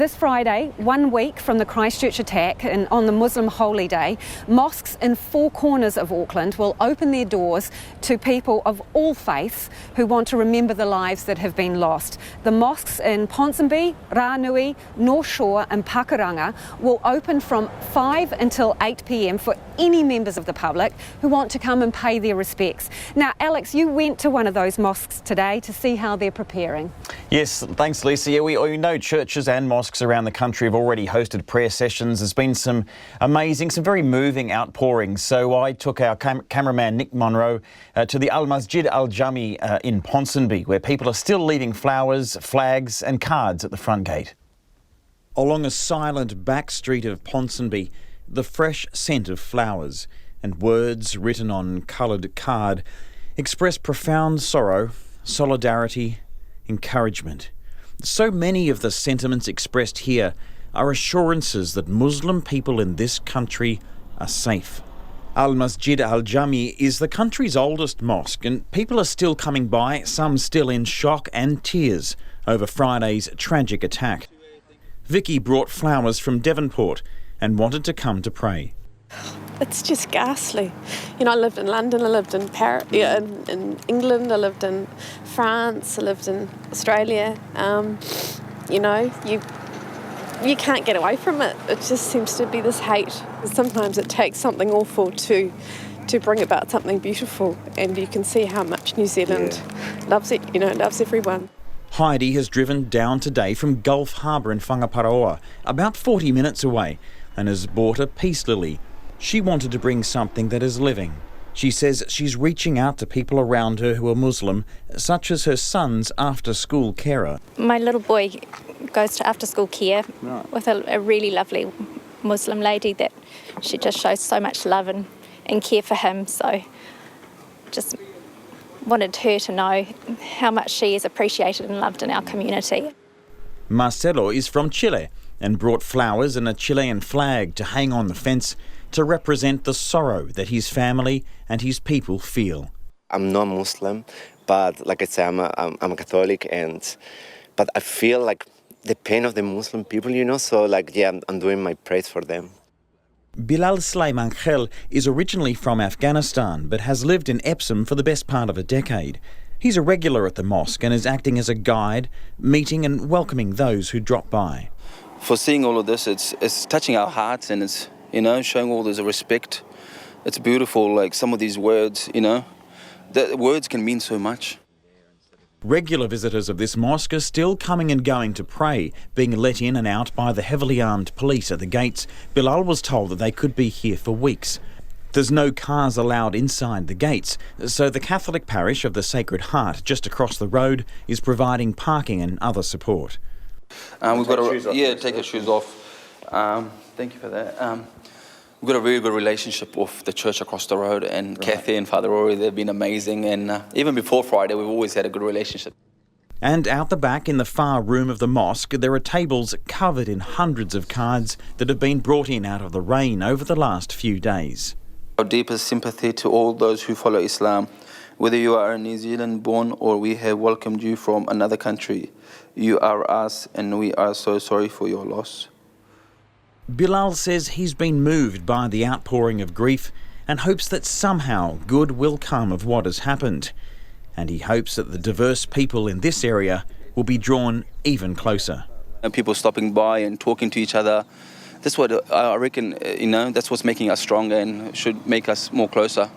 This Friday, 1 week from the Christchurch attack and on the Muslim holy day, mosques in 4 corners of Auckland will open their doors to people of all faiths who want to remember the lives that have been lost. The mosques in Ponsonby, Ranui, North Shore and Pakuranga will open from 5 until 8 p.m. for any members of the public who want to come and pay their respects. Now, Alex, you went to one of those mosques today to see how they're preparing. Yes, thanks, Lisa. Yeah, we know churches and mosques around the country have already hosted prayer sessions. There's been some very moving outpourings. So I took our cameraman Nick Monroe to the Masjid Al Jami in Ponsonby, where people are still leaving flowers, flags and cards at the front gate. Along a silent back street of Ponsonby, the fresh scent of flowers and words written on coloured card express profound sorrow, solidarity, encouragement. So many of the sentiments expressed here are assurances that Muslim people in this country are safe. Al Masjid Al Jami is the country's oldest mosque, and people are still coming by, some still in shock and tears over Friday's tragic attack. Vicky brought flowers from Devonport and wanted to come to pray. It's just ghastly. You know, I lived in London, I lived in in England, I lived in France, I lived in Australia. You know, you can't get away from it. It just seems to be this hate. Sometimes it takes something awful to bring about something beautiful, and you can see how much New Zealand loves it, you know, it loves everyone. Heidi has driven down today from Gulf Harbour in Whangaparoa, about 40 minutes away, and has bought a peace lily. She wanted to bring something that is living. She says she's reaching out to people around her who are Muslim, such as her son's after-school carer. My little boy goes to after-school care with a really lovely Muslim lady that she just shows so much love and care for him. So just wanted her to know how much she is appreciated and loved in our community. Marcelo is from Chile and brought flowers and a Chilean flag to hang on the fence to represent the sorrow that his family and his people feel. I'm not Muslim, but like I say, I'm a Catholic, but I feel like the pain of the Muslim people, you know, so I'm doing my prayers for them. Bilal Slaymankhel is originally from Afghanistan but has lived in Epsom for the best part of a decade. He's a regular at the mosque and is acting as a guide, meeting and welcoming those who drop by. For seeing all of this, it's touching our hearts, and it's, you know, showing all this respect. It's beautiful, like some of these words, you know, the words can mean so much. Regular visitors of this mosque are still coming and going to pray, being let in and out by the heavily armed police at the gates. Bilal was told that they could be here for weeks. There's no cars allowed inside the gates, so the Catholic parish of the Sacred Heart just across the road is providing parking and other support. We've got to take your shoes off. Thank you for that. We've got a really good relationship with the church across the road, and Kathy and Father Rory, they've been amazing, and even before Friday we've always had a good relationship. And out the back in the far room of the mosque there are tables covered in hundreds of cards that have been brought in out of the rain over the last few days. Our deepest sympathy to all those who follow Islam. Whether you are a New Zealand born or we have welcomed you from another country, you are us and we are so sorry for your loss. Bilal says he's been moved by the outpouring of grief and hopes that somehow good will come of what has happened. And he hopes that the diverse people in this area will be drawn even closer. And people stopping by and talking to each other, that's what I reckon, you know, that's what's making us stronger and should make us more closer.